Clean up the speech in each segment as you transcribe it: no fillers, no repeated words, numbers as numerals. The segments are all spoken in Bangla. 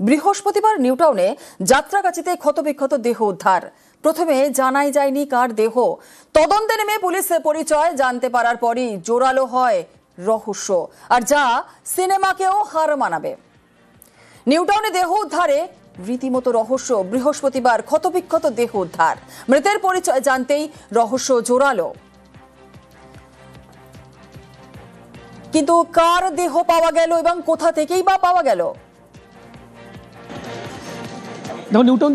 বৃহস্পতিবার নিউটাউনে যাত্রাগাছিতে ক্ষতবিক্ষত দেহ উদ্ধার। প্রথমে জানাই যায়নি কার দেহ। তদন্তে নেমে পুলিশের পরিচয় জানতে পারার পরই জোরালো হয় রহস্য, আর যা সিনেমাকেও হার মানাবে। নিউটাউনে দেহ উদ্ধারে রীতিমতো রহস্য। বৃহস্পতিবার ক্ষতবিক্ষত দেহ উদ্ধার, মৃতের পরিচয় জানতেই রহস্য জোরালো। কিন্তু কার দেহ পাওয়া গেল এবং কোথা থেকেই বা পাওয়া গেল? দেখুন, নিউটাউন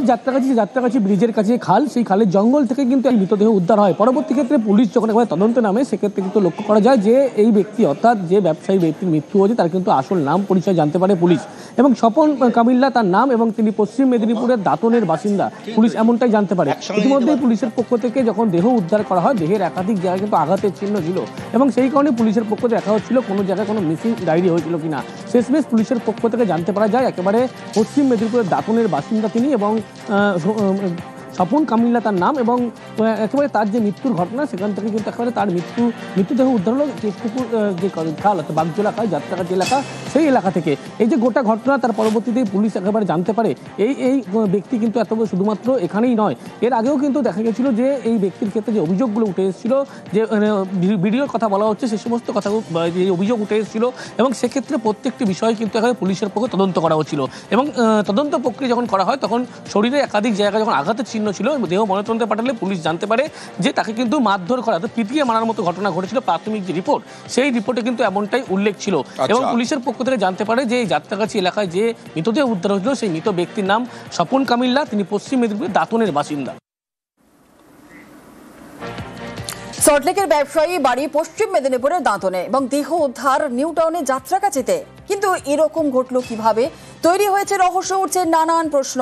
যাত্রাগাছি ব্রিজের কাছে খাল, সেই খালের জঙ্গল থেকে কিন্তু এই মৃতদেহ উদ্ধার হয়। পরবর্তী ক্ষেত্রে পুলিশ যখন একবার তদন্তে নামে, সেক্ষেত্রে কিন্তু লক্ষ্য করা যায় যে এই ব্যক্তি, অর্থাৎ যে ব্যবসায়ী ব্যক্তির মৃত্যু হয়েছে, তার কিন্তু আসল নাম পরিচয় জানতে পারে পুলিশ। এবং স্বপন কামিল্লা তার নাম, এবং তিনি পশ্চিম মেদিনীপুরের দাঁতনের বাসিন্দা, পুলিশ এমনটাই জানতে পারে। ইতিমধ্যেই পুলিশের পক্ষ থেকে যখন দেহ উদ্ধার করা হয়, দেহের একাধিক জায়গায় কিন্তু আঘাতের চিহ্ন ছিল, এবং সেই কারণে পুলিশের পক্ষ থেকে দেখা হচ্ছিল কোনো জায়গায় কোনো মিসিং ডায়েরি হয়েছিল কিনা। শেষমেশ পুলিশের পক্ষ থেকে জানতে পারা যায় একেবারে পশ্চিম মেদিনীপুরের দাঁতনের বাসিন্দা তিনি, এবং স্বপন কামিল্লা তার নাম, এবং একেবারে তার যে মৃত্যুর ঘটনা, সেখান থেকে কিন্তু একেবারে তার মৃত্যুদেহ উদ্ধার হলো কেশপুকুর যে খাল, অর্থাৎ বাগজোলা খাল, যাত্রাগাছি এলাকা, সেই এলাকা থেকে। এই যে গোটা ঘটনা, তার পরবর্তীতে পুলিশ একেবারে জানতে পারে এই ব্যক্তি কিন্তু এত শুধুমাত্র এখানেই নয়, এর আগেও কিন্তু দেখা গেছিল যে এই ব্যক্তির ক্ষেত্রে যে অভিযোগগুলো উঠে এসেছিল, যে ভিডিওর কথা বলা হচ্ছে, সে সমস্ত কথা যে অভিযোগ উঠে এসেছিল, এবং সেক্ষেত্রে প্রত্যেকটি বিষয় কিন্তু একেবারে পুলিশের পক্ষে তদন্ত করা হচ্ছিল। এবং তদন্ত প্রক্রিয়া যখন করা হয়, তখন শরীরে একাধিক জায়গায় যখন আঘাতের চিহ্ন ছিল, দেহ ময়নাতদন্তে পাঠালে পুলিশ জানতে পারে যে তাকে কিন্তু মারধর করা, পিটিয়ে মারার মতো ঘটনা ঘটেছিল। প্রাথমিক যে রিপোর্ট, সেই রিপোর্টে কিন্তু এমনটাই উল্লেখ ছিল। এবং পুলিশের পক্ষ থেকে জানতে পারে যে এই যাত্রাগাছি এলাকায় যে মৃতদেহ উদ্ধার হয়েছিল, সেই মৃত ব্যক্তির নাম স্বপন কামিল্লা, তিনি পশ্চিম মেদিনীপুরের দাঁতনের বাসিন্দা। সল্টলেকের ব্যবসায়ী বাড়ি পশ্চিম মেদিনীপুরের দাঁতনে, এবং দেহ উদ্ধার নিউটাউনে যাত্রাগাছিতে। কিন্তু এরকম ঘটলো কিভাবে? তৈরি হয়েছে রহস্য, উঠছে নানান প্রশ্ন।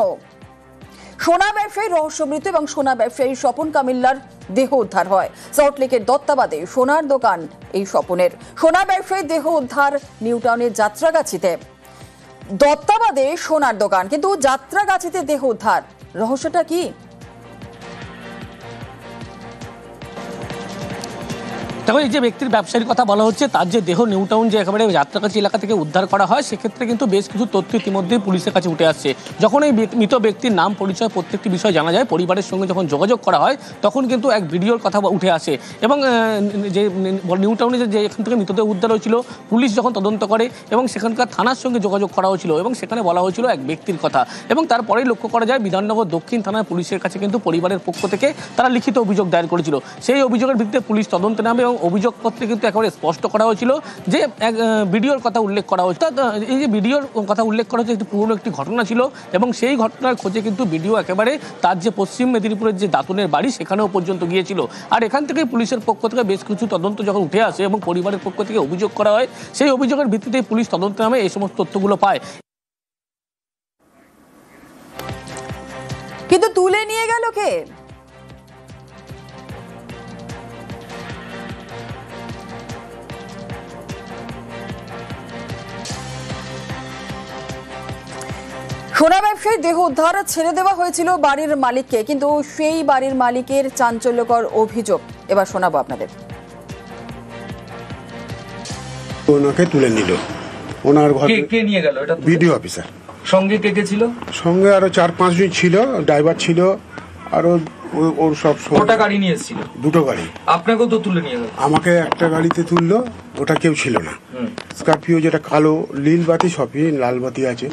সোনা ব্যবসায়ী রহস্যমৃত, এবং সোনা ব্যবসায়ী স্বপন কামিল্লার দেহ উদ্ধার হয়। সল্টলেকের দত্তাবাদে সোনার দোকান এই স্বপনের। সোনা ব্যবসায়ীর দেহ উদ্ধার নিউটাউনের যাত্রাগাছিতে। দত্তাবাদে সোনার দোকান, কিন্তু যাত্রাগাছিতে দেহ উদ্ধার। রহস্যটা কি? দেখো, এই যে ব্যক্তির ব্যবসায়ীর কথা বলা হচ্ছে, তার যে দেহ নিউটাউন যে একেবারে যাত্রাগাছি এলাকা থেকে উদ্ধার করা হয়, সেক্ষেত্রে কিন্তু বেশ কিছু তথ্য ইতিমধ্যেই পুলিশের কাছে উঠে আসছে। যখন এই মৃত ব্যক্তির নাম পরিচয় প্রত্যেকটি বিষয় জানা যায়, পরিবারের সঙ্গে যখন যোগাযোগ করা হয়, তখন কিন্তু এক ভিডিওর কথা উঠে আসে। এবং যে নিউটাউনে যে এখান থেকে মৃতদেহ উদ্ধার হয়েছিল, পুলিশ যখন তদন্ত করে, এবং সেখানকার থানার সঙ্গে যোগাযোগ করা হয়েছিল, এবং সেখানে বলা হয়েছিল এক ব্যক্তির কথা। এবং তারপরেই লক্ষ্য করা যায় বিধাননগর দক্ষিণ থানার পুলিশের কাছে কিন্তু পরিবারের পক্ষ থেকে তারা লিখিত অভিযোগ দায়ের করেছিল। সেই অভিযোগের ভিত্তিতে পুলিশ তদন্তে নামে, এবং অভিযোগপত্রে কিন্তু একেবারে স্পষ্ট করা হয়েছিল যে এক ভিডিওর কথা উল্লেখ করা হয়েছে। এই যে ভিডিওর কথা উল্লেখ করা হয়েছে, একটি পুরনো একটি ঘটনা ছিল, এবং সেই ঘটনার খোঁজে কিন্তু ভিডিও একেবারে তার যে পশ্চিম মেদিনীপুরের যে দাঁতনের বাড়ি, সেখানেও পর্যন্ত গিয়েছিল। আর এখান থেকে পুলিশের পক্ষ থেকে বেশ কিছু তদন্ত যখন উঠে আসে, এবং পরিবারের পক্ষ থেকে অভিযোগ করা হয়, সেই অভিযোগের ভিত্তিতে পুলিশ তদন্তে নামে এই সমস্ত তথ্যগুলো পায়। কিন্তু তুলে নিয়ে গেল কে? সোনা ব্যবসায়ী দেহ উদ্ধার ছেড়ে দেওয়া হয়েছিল বাড়ির মালিককে, কিন্তু সেই বাড়ির মালিকের চাঞ্চল্যকর অভিযোগ এবার শোনাবো আপনাদের। ওনাকে তুলে নিল, ওনার ঘরে। কে নিয়ে গেল? এটা ভিডিও অফিসার। সঙ্গে কে কে ছিল? সঙ্গে আরো 4-5 জন ছিল, ড্রাইভার ছিল, আরো ওর সব। কটা গাড়ি নিয়ে এসেছিল? দুটো গাড়ি। আপনাকেও তো তুলে নিয়ে গেল? আমাকে একটা গাড়িতে তুললো, ওটা কেউ ছিল না। স্করপিও, যেটা কালো, নীল বাতি সবই, লাল বাতি আছে।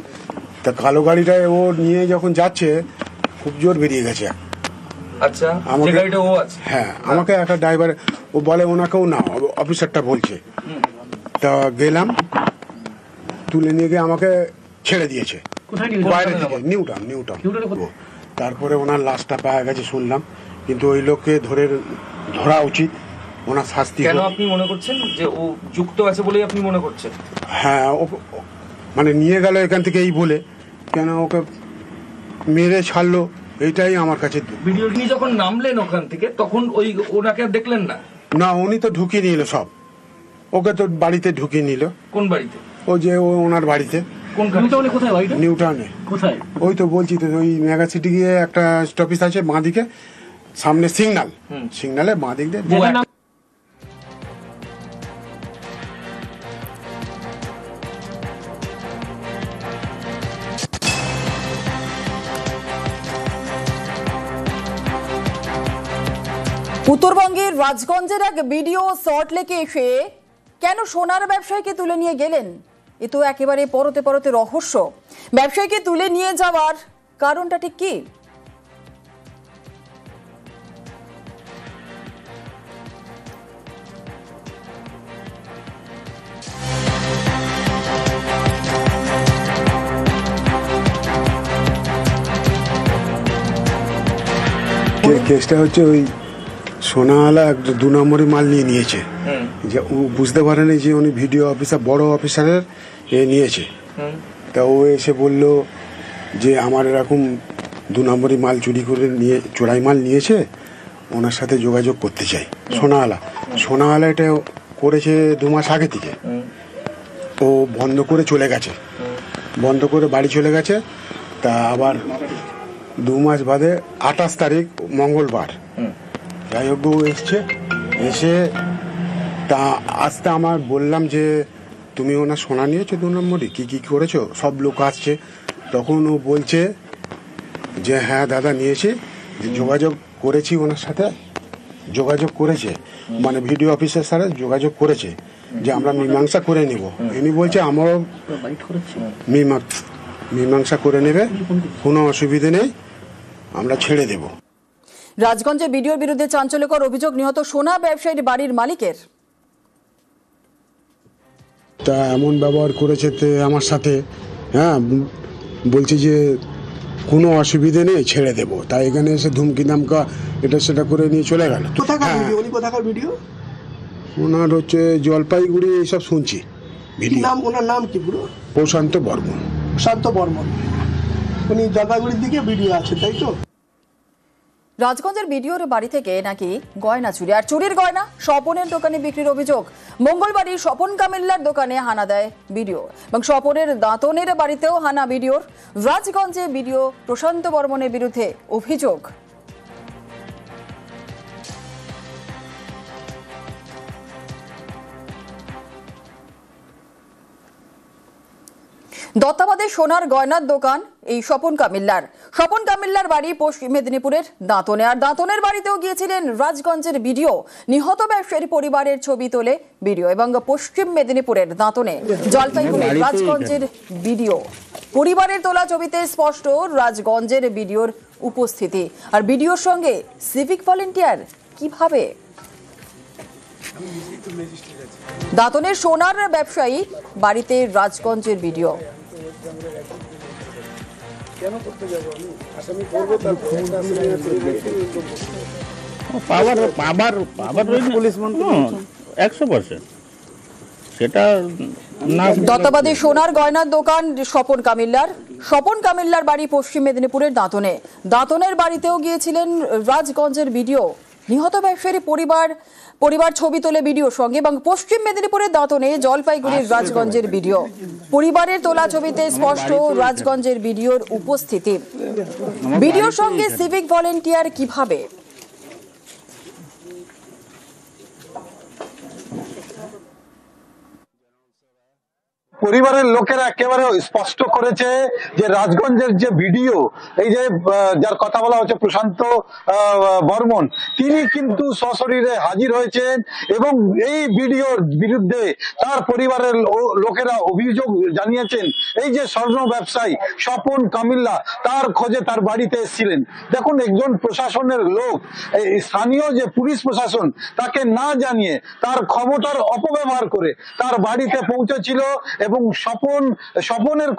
তা কালো গাড়িটায় ও নিয়ে যখন যাচ্ছে, খুব জোর বেরিয়ে গেছে। আচ্ছা, যে গাড়িটা ও আছে? হ্যাঁ, আমাকে একটা ড্রাইভার, ও বলে ওনাকেও না, অফিসারটা বলছে। তা গেলাম, তুলে নিয়ে গিয়ে আমাকে ছেড়ে দিয়েছে বাইরে থেকে, নিউটাউন। তারপরে ওনার লাশটা পাওয়া গেছে শুনলাম, কিন্তু ওই লোককে ধরা উচিত, ওনার শাস্তি। কেন আপনি মনে করছেন যে ও যুক্ত আছে বলেই আপনি মনে করছেন? হ্যাঁ, মানে নিয়ে গেল এখান থেকে এই বলে, কেন ওকে মেরে ছাড়লো, এইটাই আমার কাছে। ভিডিও নিয়ে যখন নামলেন ওখান থেকে, তখন ওনাকে দেখলেন না? না, উনি তো ঢুকিয়ে নিল সব, ওকে তো বাড়িতে ঢুকিয়ে নিল। কোন বাড়িতে? ও যে ওনার বাড়িতে। নিউটাউনে। কোথায়? ওই তো বলছি তো, ওই মেগা সিটি গিয়ে একটা স্টপেজ আছে বাঁ দিকে, সামনে সিগনালে বাঁ দিক দিয়ে। উত্তরবঙ্গের রাজগঞ্জের এক ভিডিও সল্টলেকে এসে কেন সোনার ব্যবসায়ীকে তুলে নিয়ে গেলেন? এ তো একেবারে পরতে পরতে রহস্য। ব্যবসায়ীকে তুলে নিয়ে যাওয়ার কারণটা ঠিক কি? কেসটা হচ্ছে ওই সোনাওয়ালা এক 2 নম্বরই মাল নিয়েছে, যে ও বুঝতে পারেনি যে উনি ভিডিও অফিসার, বড় অফিসারের নিয়েছে। তা ও এসে বলল যে আমার এরকম 2 নম্বরই মাল চুরি করে নিয়ে, চোরাই মাল নিয়েছে, ওনার সাথে যোগাযোগ করতে চাই। সোনাওয়ালা এটা করেছে 2 মাস আগে থেকে। ও বন্ধ করে চলে গেছে, বন্ধ করে বাড়ি চলে গেছে। তা আবার 2 মাস বাদে 28 তারিখ মঙ্গলবার যাই হোক ও এসে তা আসতে আমার বললাম যে তুমি ওনার সোনা নিয়েছো 2 নম্বরই, কি করেছো? সব লোক আসছে। তখন ও বলছে যে হ্যাঁ দাদা নিয়েছি, যোগাযোগ করেছি ওনার সাথে, যোগাযোগ করেছে মানে ভিডিও অফিসের সাথে যোগাযোগ করেছে যে আমরা মীমাংসা করে নেব। ইনি বলছে আমারও মীমাংসা করে নেবে, কোনো অসুবিধে নেই, আমরা ছেড়ে দেব। রাজগঞ্জে ভিডিওর বিরুদ্ধে চাঞ্চল্যকর অভিযোগ নিহত সোনা ব্যবসায়ীর বাড়ির মালিকের। তা এমন ব্যবহার করেছে আমার সাথে, হ্যাঁ বলছে যে কোনো অসুবিধে নেই, ছেড়ে দেব। তাই এখানে এসে ধুমকি দামকা এটা সেটা করে নিয়ে চলে গেল। কোথাকার ভিডিও? ওনার হচ্ছে জলপাইগুড়ি, এইসব শুনছি ভিডিও। ওনার নাম কি পুরো? প্রশান্ত বর্মন। প্রশান্ত বর্মন, উনি জলপাইগুড়ির দিকে ভিডিও আছে, তাই তো? রাজগঞ্জের ভিডিওর বাড়ি থেকে নাকি গয়না চুরি, আর চুরির গয়না স্বপনের দোকানে বিক্রির অভিযোগ। মঙ্গলবারই স্বপন কামিল্লার দোকানে হানা দেয় ভিডিও, এবং স্বপনের দাঁতনের বাড়িতেও হানা ভিডিওর। রাজগঞ্জে ভিডিও প্রশান্ত বর্মনের বিরুদ্ধে অভিযোগ। দত্তাবাদে সোনার গয়নার দোকান এই স্বপন কামিল্লার বাড়ি পশ্চিম মেদিনীপুরের দাঁতনে, আর দাঁতনের বাড়িতেও গিয়েছিলেন রাজগঞ্জের ভিডিও। নিহত ব্যবসায়ীর পরিবারের ছবি তোলে ভিডিও, এবং পশ্চিম মেদিনীপুরের দাঁতনে, জলপাইগুড়ির রাজগঞ্জের ভিডিও। পরিবারের তোলা ছবিতে স্পষ্ট রাজগঞ্জের ভিডিওর উপস্থিতি, আর ভিডিওর সঙ্গে সিভিক ভলেন্টিয়ার কিভাবে? দাঁতনের সোনার ব্যবসায়ী বাড়িতে রাজগঞ্জের ভিডিও। দত্তাবাদী সোনার গয়নার দোকান স্বপন কামিল্লার বাড়ি পশ্চিম মেদিনীপুরের দাঁতনের বাড়িতেও গিয়েছিলেন রাজগঞ্জের ভিডিও। নিহত ব্যবসায়ীর পরিবার ছবি তোলে ভিডিওর সঙ্গে, এবং পশ্চিম মেদিনীপুরের দাঁতনে, জলপাইগুড়ির রাজগঞ্জের ভিডিও। পরিবারের তোলা ছবিতে স্পষ্ট রাজগঞ্জের ভিডিওর উপস্থিতি। ভিডিওর সঙ্গে সিভিক ভলেন্টিয়ার কিভাবে? পরিবারের লোকেরা একেবারে স্পষ্ট করেছে যে রাজগঞ্জের যে ভিডিও, এই যে যার কথা বলা হচ্ছে প্রশান্ত বর্মন, তিনি কিন্তু সশরীরে হাজির হয়েছেন, এবং এই ভিডিওর বিরুদ্ধে তার পরিবারের লোকেরা অভিযোগ জানিয়েছেন। এই যে স্বর্ণ ব্যবসায়ী স্বপন কামিল্লা, তার খোঁজে তার বাড়িতে এসেছিলেন। দেখুন, একজন প্রশাসনের লোক, স্থানীয় যে পুলিশ প্রশাসন, তাকে না জানিয়ে তার ক্ষমতার অপব্যবহার করে তার বাড়িতে পৌঁছেছিল, এবং স্বপনের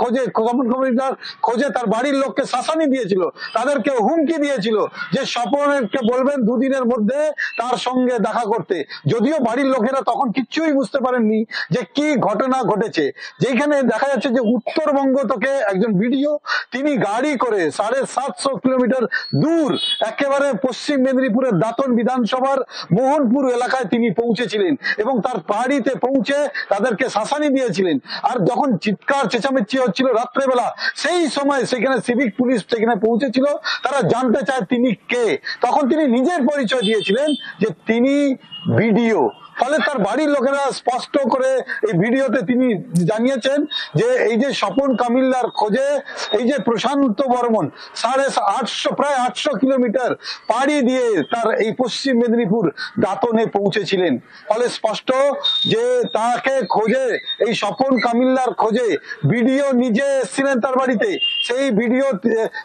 খোঁজে তার বাড়ির লোককে শাসানি দিয়েছিল, তাদেরকে হুমকি দিয়েছিল যে স্বপনকে বলবেন 2 দিনের মধ্যে তার সঙ্গে দেখা করতে। যদিও বাড়ির লোকেরা তখন কিচ্ছুই বুঝতে পারেননি যে কি ঘটনা ঘটেছে। যেখানে দেখা যাচ্ছে যে উত্তরবঙ্গ থেকে একজন ভিডিও, তিনি গাড়ি করে 750 কিলোমিটার দূর একেবারে পশ্চিম মেদিনীপুরের দাঁতন বিধানসভার মোহনপুর এলাকায় তিনি পৌঁছেছিলেন, এবং তার বাড়িতে পৌঁছে তাদেরকে শাসানি দিয়েছিলেন। আর যখন চিৎকার চেঁচামেচি হচ্ছিল রাত্রেবেলা, সেই সময় সেখানে সিভিক পুলিশ সেখানে পৌঁছেছিল। তারা জানতে চায় তিনি কে। তখন তিনি নিজের পরিচয় দিয়েছিলেন যে তিনি ভিডিও। ফলে তার বাড়ির লোকেরা স্পষ্ট করে এই ভিডিওতে তিনি জানিয়েছেন যে এই যে স্বপন কামিল্লার খোঁজে এই যে প্রশান্ত বর্মন 850 প্রায় 800 কিলোমিটার পাড়ি দিয়ে তার এই পশ্চিম মেদিনীপুর দাঁতনে পৌঁছেছিলেন। ফলে স্পষ্ট যে তাকে খোঁজে এই স্বপন কামিল্লার খোঁজে ভিডিও নিজে এসেছিলেন তার বাড়িতে,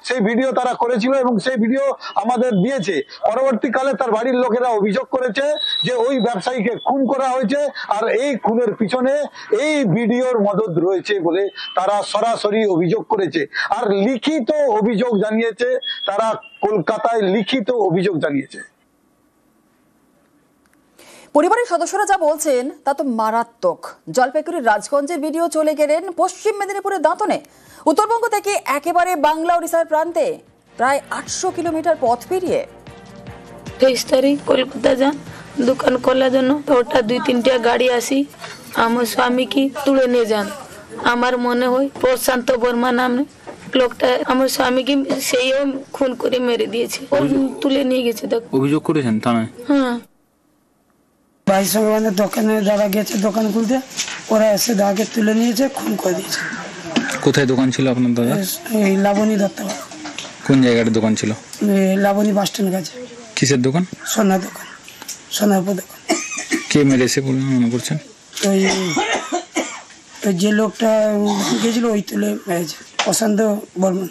সেই ভিডিও তারা করেছিল এবং সেই ভিডিও আমাদের দিয়েছে। পরবর্তীকালে তার বাড়ির লোকেরা অভিযোগ করেছে যে ওই ব্যবসায়ীকে খুন করা হয়েছে আর এই খুনের পিছনে এই ভিডিওর মদদ রয়েছে বলে তারা সরাসরি অভিযোগ করেছে আর লিখিত অভিযোগ জানিয়েছে। তারা কলকাতায় লিখিত অভিযোগ জানিয়েছে। পরিবারের সদস্যরা যা বলছেন তা তো মারাত্মক। জলপাইগুড়ির রাজগঞ্জের ভিডিও চলে গেলেন পশ্চিম মেদিনীপুরের দাঁতনে। উত্তরবঙ্গ থেকে একেবারে বাংলা ওড়িশার প্রান্তে প্রায় 800 কিলোমিটার পথ পেরিয়ে 23 তারিখ কলকাতা যান দোকান খোলার জন্য। তো ওটা 2-3টা গাড়ি আসি আমার স্বামীকে তুলে নিয়ে যান। আমার মনে হয় প্রশান্ত বর্মা নামে লোকটা আমার স্বামীকে সেইও খুন করে মেরে দিয়েছে। ও তুলে নিয়ে গেছে। অভিযোগ করেছেন থানায়? হ্যাঁ, ভাইয়ের সঙ্গে মানে দোকানে দাদা গেছে দোকান খুলতে, ওরা এসে দাদাকে তুলে নিয়েছে, খুন করে দিয়েছে। কোথায় দোকান ছিল আপনার দাদা? এই লাবণী দত্ত। কোন জায়গার দোকান ছিল? লাবণী বাস স্ট্যান্ড কাছে। কিসের দোকান? সোনার দোকান, সোনার উপর দোকান। কে মেরেছে বলে মনে করছেন? তো যে লোকটা গেছিল ওই তুলে মেরেছে, প্রশান্ত বর্মন।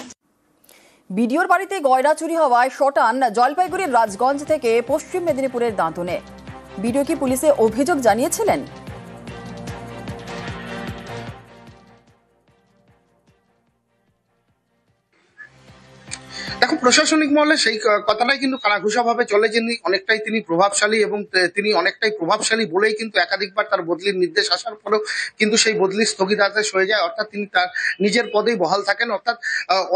ভিডিওর বাড়িতে গয়না চুরি হওয়ায় শটান জলপাইগুড়ির রাজগঞ্জ থেকে পশ্চিম মেদিনীপুরের দাঁতনে। ভিডিও কি পুলিশে অভিযোগ জানিয়েছিলেন? দেখো, প্রশাসনিক মহলে সেই কথাটাই কিন্তু কানাঘুষাভাবে চলে যে অনেকটাই তিনি প্রভাবশালী এবং তিনি অনেকটাই প্রভাবশালী বলেই কিন্তু একাধিকবার তার বদলির নির্দেশ আসার পরেও কিন্তু সেই বদলি স্থগিতাদেশ হয়ে যায়, অর্থাৎ তিনি তার নিজের পদেই বহাল থাকেন। অর্থাৎ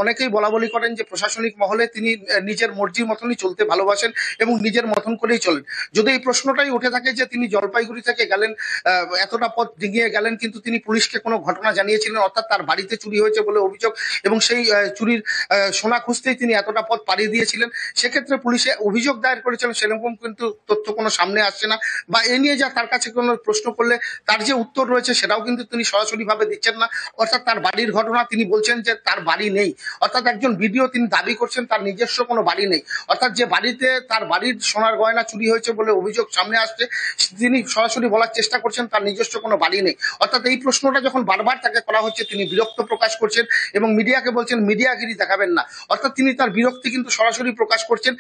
অনেকেই বলা বলি করেন যে প্রশাসনিক মহলে তিনি নিজের মর্জির মতনই চলতে ভালোবাসেন এবং নিজের মতন করেই চলেন। যদি এই প্রশ্নটাই উঠে থাকে যে তিনি জলপাইগুড়ি থেকে গেলেন, এতটা পথ ডিঙিয়ে গেলেন, কিন্তু তিনি পুলিশকে কোনো ঘটনা জানিয়েছিলেন, অর্থাৎ তার বাড়িতে চুরি হয়েছে বলে অভিযোগ এবং সেই চুরির সোনা খুঁজতেই তিনি এতটা পথ পাড়িয়ে দিয়েছিলেন, সেক্ষেত্রে পুলিশে অভিযোগ দায়ের করেছিলেন, সেরকম কিন্তু তথ্য কোনো সামনে আসছে না। বা এ নিয়ে যা তার কাছে কোনো প্রশ্ন করলে তার যে উত্তর রয়েছে সেটাও কিন্তু তিনি সরাসরি ভাবে দিচ্ছেন না। অর্থাৎ তার বাড়ির ঘটনা তিনি বলছেন যে তার বাড়ি নেই, অর্থাৎ একজন ভিডিও তিনি দাবি করছেন তার নিজস্ব কোনো বাড়ি নেই। অর্থাৎ যে বাড়িতে তার বাড়ির সোনার গয়না চুরি হয়েছে বলে অভিযোগ সামনে আসছে, তিনি সরাসরি বলার চেষ্টা করছেন তার নিজস্ব কোনো বাড়ি নেই। অর্থাৎ এই প্রশ্নটা যখন বারবার তাকে করা হচ্ছে তিনি বিরক্ত প্রকাশ করছেন এবং মিডিয়াকে বলছেন মিডিয়াগিরি দেখাবেন না। অর্থাৎ তিনি তার বিরক্তি কিন্তু সরাসরি প্রকাশ করছেন।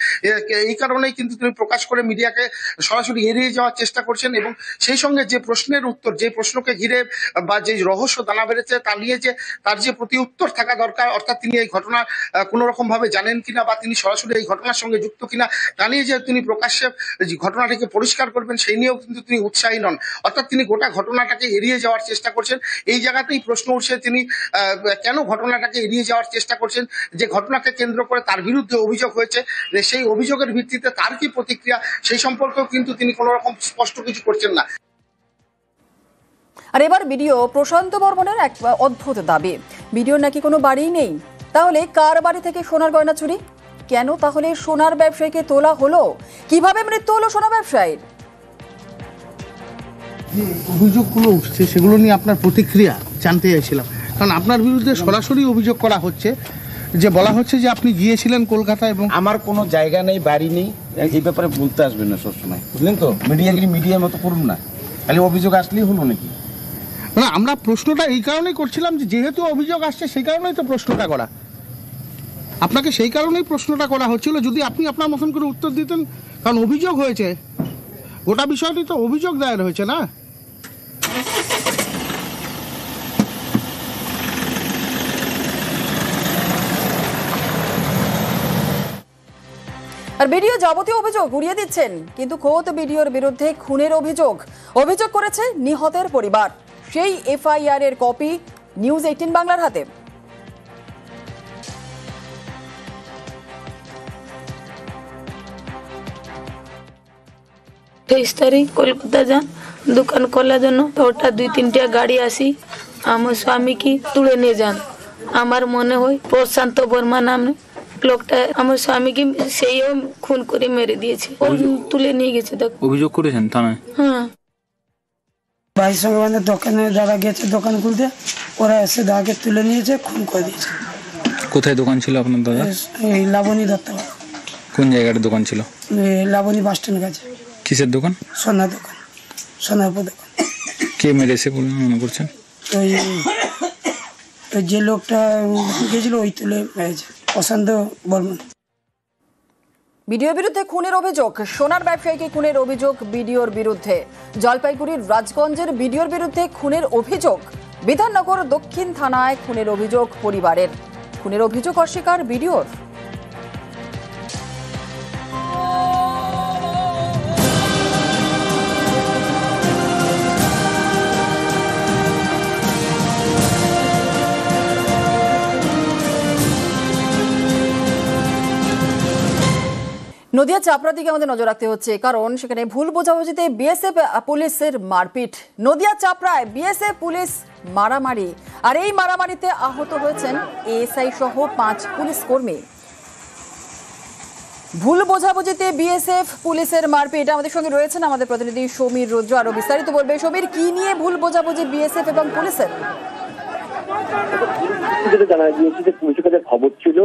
এই কারণেই কিন্তু তিনি প্রকাশ করে মিডিয়াকে সরাসরি এড়িয়ে যাওয়ার চেষ্টা করছেন এবং সেই সঙ্গে যে প্রশ্নের উত্তর, যে প্রশ্নকে ঘিরে বা যে রহস্য দানা বেড়েছে তা নিয়ে যে তার যে প্রতি উত্তর থাকা দরকার, অর্থাৎ তিনি এই ঘটনা কোনো রকম ভাবে জানেন কিনা বা তিনি সরাসরি এই ঘটনার সঙ্গে যুক্ত কিনা তা নিয়ে যে তিনি প্রকাশ্যে ঘটনাটিকে পরিষ্কার করবেন সেই নিয়েও কিন্তু তিনি উৎসাহী নন। অর্থাৎ তিনি গোটা ঘটনাটাকে এড়িয়ে যাওয়ার চেষ্টা করছেন। এই জায়গাতেই প্রশ্ন উঠছে তিনি কেন ঘটনাটাকে এড়িয়ে যাওয়ার চেষ্টা করছেন, যে ঘটনাকে কেন্দ্র করে তার বিরুদ্ধে অভিযোগ হয়েছে, সেই অভিযোগের ভিত্তিতে তার কি প্রতিক্রিয়া সেই সম্পর্কেও কিন্তু তিনি কোনো রকম স্পষ্ট কিছু করছেন না। আর এবার ভিডিও প্রশান্ত বর্মনের এক অদ্ভুত দাবি, ভিডিওর নাকি কোনো বাড়িই নেই। তাহলে কার বাড়ি থেকে সোনার গয়না চুরি? কেন তাহলে সোনার ব্যবসায়ীকে তোলা হলো? কিভাবে মৃত্যু হলো সোনা ব্যবসায়ীর? যে অভিযোগগুলো উঠছে সেগুলো নিয়ে আপনার প্রতিক্রিয়া জানতে চাইছিলাম, কারণ আপনার বিরুদ্ধে সরাসরি অভিযোগ করা হচ্ছে, যে বলা হচ্ছে যে আপনি গিয়েছিলেন কলকাতা এবং আমার কোনো জায়গা নেই, বাড়ি নেই, এই ব্যাপারে বলতে আসবেন না সবসময়, বুঝলেন তো? মিডিয়ার মতো করুন না, খালি অভিযোগ আসলেই হলো নাকি? না, আমরা প্রশ্নটা এই কারণেই করছিলাম যে যেহেতু অভিযোগ আসছে সেই কারণেই তো প্রশ্নটা করা, আপনাকে সেই কারণেই প্রশ্নটা করা হচ্ছিল। যদি আপনি আপনার মতন করে উত্তর দিতেন, কারণ অভিযোগ হয়েছে, গোটা বিষয়টি তো অভিযোগ দায়ের হয়েছে না। আর ভিডিও যাবতীয় অভিযোগ উড়িয়ে দিচ্ছেন, কিন্তু খোদ ভিডিওর বিরুদ্ধে খুনের অভিযোগ করেছে নিহতের পরিবার। সেই এফআইআর এর কপি নিউজ 18 বাংলার হাতে। 23 তারিখ কলকাতা যান দোকান খোলার জন্য। তো ওটা 2-3টা গাড়ি আসি আমার স্বামীকে তুলে নিয়ে যান। আমার মনে হয় প্রশান্ত বর্মা নামে লোকটা আমার স্বামীকে সেইও খুন করে মেরে দিয়েছে। ও তুলে নিয়ে গেছে। অভিযোগ করেছেন থানায়? হ্যাঁ। ভাইয়ের সঙ্গে মানে দোকানে যারা গেছে দোকান খুলতে, ওরা এসে দাদাকে তুলে নিয়েছে, খুন করে দিয়েছে। কোথায় দোকান ছিল আপনার দাদা? এই লাবণী দত্ত। কোন জায়গার দোকান ছিল? লাবণী বাস স্ট্যান্ডের কাছে। কিসের দোকান? সোনার দোকান, সোনারপুর দোকান। কে মেরেছে বলে মনে করছেন? ওই যে লোকটা গেছিল ওই তুলে মেরেছে, প্রশান্ত বর্মন। বিডিওর বিরুদ্ধে খুনের অভিযোগ, সোনার ব্যবসায়ীকে খুনের অভিযোগ বিডিওর বিরুদ্ধে। জলপাইগুড়ির রাজগঞ্জের বিডিওর বিরুদ্ধে খুনের অভিযোগ। বিধাননগর দক্ষিণ থানায় খুনের অভিযোগ পরিবারের। খুনের অভিযোগ অস্বীকার বিডিওর। নদিয়া চাপড়ার দিকে আমাদের নজর রাখতে হচ্ছে, কারণ সেখানে ভুল বোঝাবুঝিতে বিএসএফ পুলিশের মারপিট। নদিয়া চাপড়ায় বিএসএফ পুলিশ মারামারি, আর এই মারামারিতে আহত হয়েছেন এএসআই সহ 5 পুলিশ কর্মী। ভুল বোঝাবুঝিতে বিএসএফ পুলিশের মারপিট। আমাদের সঙ্গে রয়েছেন আমাদের প্রতিনিধি সমীর রুদ্র, আরো বিস্তারিত বলবে। সমীর, কি নিয়ে ভুল বোঝাবুঝি বিএসএফ এবং পুলিশের? জানা গিয়েছে যে পুলিশের কাছে খবর ছিল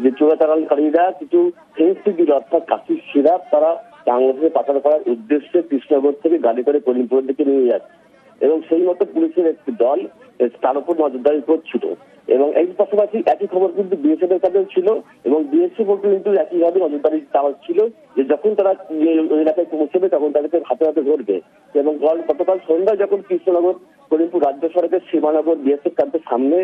যে চোরাচালানকারীরা কিছু ফেন্সিডিল অর্থাৎ কাশির সিরাপ তারা বাংলাদেশে পাচার করার উদ্দেশ্যে কৃষ্ণনগর থেকে গাড়ি করে করিমপুরের দিকে নিয়ে যাচ্ছে, এবং সেই মতো পুলিশের একটি দল তার উপর নজরদারি করছিল। এবং এই পাশাপাশি একই খবর কিন্তু বিএসএফ এর কাছেও ছিল, এবং বিএসএফ কিন্তু একইভাবে নজরদারি চালাচ্ছিল যে যখন তারা এলাকায় পৌঁছবে তখন তাদেরকে হাতে হাতে ধরবে। এবং গতকাল সন্ধ্যায় যখন কৃষ্ণনগর করিমপুর রাজ্য সড়কের সীমানগর বিএসএফ ক্যাম্পের সামনে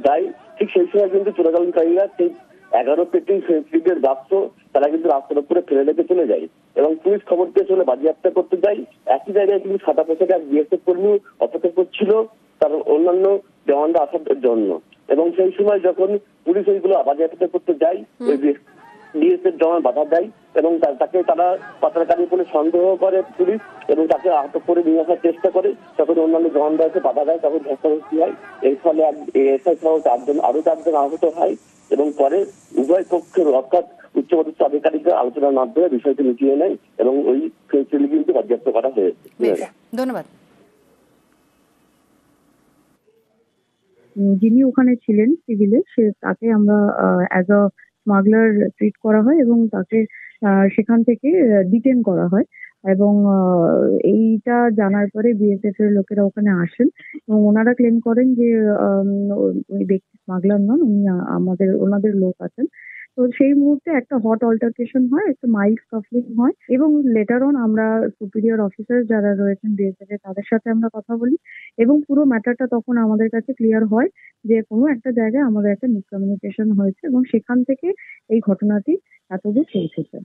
যায়, ঠিক সেই সময় কিন্তু চোরাচালানকারীরা সেই 11 পেটি ফেন্সিডিলের বাক্স তারা কিন্তু রাস্তার উপরে ফেলে রেখে চলে যায়, এবং পুলিশ খবর পেয়ে চলে বাজেয়াপ্ত করতে যায়। একই জায়গায় কিন্তু 7 পোশাকে এক বিএসএফ কর্মী অপেক্ষা করছিল তার অন্যান্য জওয়ানরা আসার জন্য, এবং সেই সময় যখন পুলিশ ওইগুলো বাজেয়াপ্ত করতে যায়, ওই বিএসএফ জওয়ান বাধা দেয় এবং তাকে তারা পাচারকারী বলে সন্দেহ করে পুলিশ, এবং তাকে আটক করে নিয়ে আসার চেষ্টা করে। তখন অন্যান্য জওয়ানরা এসে বাধা দেয়, তখন ধস্তাধস্তি হয়। এর ফলে এএসআই সহ আরো 4 জন আহত হয়, এবং পরে উভয় পক্ষের অর্থাৎ উচ্চপদস্থ আধিকারিকরা আলোচনার মাধ্যমে বিষয়টি মিটিয়ে নেয়, এবং ওই ফেন্সিডিল কিন্তু বাজেয়াপ্ত করা হয়েছে। ধন্যবাদ। যিনি ওখানে ছিলেন সিভিলে, তাকে আমরা অ্যাজ আ স্মাগলার ট্রিট করা হয় এবং তাকে সেখান থেকে ডিটেন করা হয়। এবং এইটা জানার পরে বিএসএফ এর লোকেরা ওখানে আসেন এবং ওনারা ক্লেম করেন যে ওই ব্যক্তি স্মাগলার নন, উনি ওনাদের লোক আছেন। তো সেই মুহূর্তে একটা হট অল্টারকেশন হয়, একটা মাইল্ড স্কাফলিং হয়, এবং লেটার অন আমরা সুপিরিয়র অফিসার যারা রয়েছেন বিএসএফ এর তাদের সাথে আমরা কথা বলি, এবং পুরো ম্যাটারটা তখন আমাদের কাছে ক্লিয়ার হয় যে কোনো একটা জায়গায় আমাদের একটা মিসকমিউনিকেশন হয়েছে, এবং সেখান থেকে এই ঘটনাটি এতদূর পৌঁছেছে।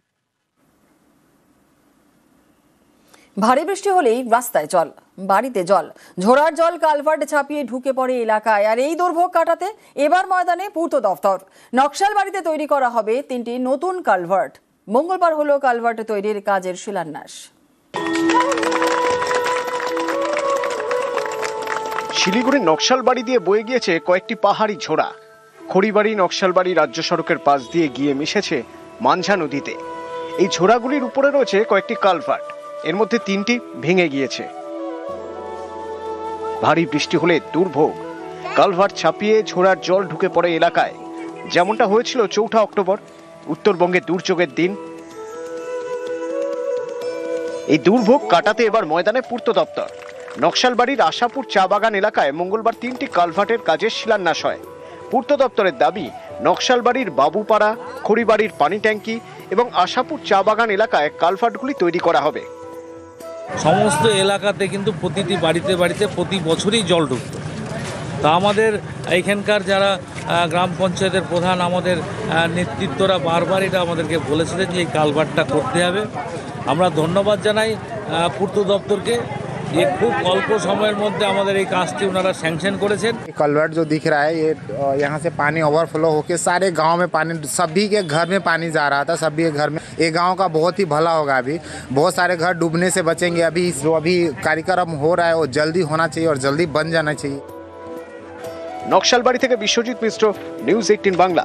ভারী বৃষ্টি হলেই রাস্তায় জল, বাড়িতে জল, ঝোড়ার জল কালভার্ট ছাপিয়ে ঢুকে পড়ে এলাকায়। আর এই দুর্ভোগ কাটাতে এবার ময়দানে পূর্ত দফতর। নকশালবাড়িতে তৈরি করা হবে 3টি নতুন কালভার্ট। মঙ্গলবার হলো কালভার্ট তৈরির কাজের শিলান্যাস। শিলিগুড়ির নকশালবাড়ি দিয়ে বয়ে গিয়েছে কয়েকটি পাহাড়ি ঝোড়া। খড়িবাড়ি নকশালবাড়ি রাজ্য সড়কের পাশ দিয়ে গিয়ে মিশেছে মানঝা নদীতে। এই ঝোড়াগুলির উপরে রয়েছে কয়েকটি কালভার্ট, এর মধ্যে 3টি ভেঙে গিয়েছে। ভারী বৃষ্টি হলে দুর্ভোগ, কালভার্ট ছাপিয়ে ঝোড়ার জল ঢুকে পড়ে এলাকায়, যেমনটা হয়েছিল 4 অক্টোবর উত্তরবঙ্গে দুর্যোগের দিন। এই দুর্ভোগ কাটাতে এবার ময়দানে পূর্ত দপ্তর। নকশালবাড়ির আশাপুর চা বাগান এলাকায় মঙ্গলবার 3টি কালভার্টের কাজের শিলান্যাস হয়। পূর্ত দপ্তরের দাবি, নকশালবাড়ির বাবুপাড়া, খড়িবাড়ির পানি ট্যাঙ্কি এবং আশাপুর চা বাগান এলাকায় কালভার্টগুলি তৈরি করা হবে। সমস্ত এলাকাতে কিন্তু প্রতিটি বাড়িতে বাড়িতে প্রতি বছরই জল ঢুকত। তা আমাদের এইখানকার যারা গ্রাম পঞ্চায়েতের প্রধান, আমাদের নেতৃত্বরা বারবার এটা আমাদেরকে বলেছিলেন যে এই কালভার্টটা করতে হবে। আমরা ধন্যবাদ জানাই পূর্ত দপ্তরকে, ये खूब अल्प समय मध्य हमारे ये काजटी उन्होंने सैंक्शन करेছেন। कलवर्ट जो दिख रहा है ये यहाँ से पानी ओवरफ्लो होके सारे गांव में पानी, सभी के घर में पानी जा रहा था, सभी के घर में। ये गांव का बहुत ही भला होगा, अभी बहुत सारे घर डूबने से बचेंगे। अभी जो अभी कार्यक्रम हो रहा है वो जल्दी होना चाहिए और जल्दी बन जाना चाहिए। नक्शालबाड़ी থেকে বিশ্বজিৎ মিশ্র, নিউজ 18 বাংলা।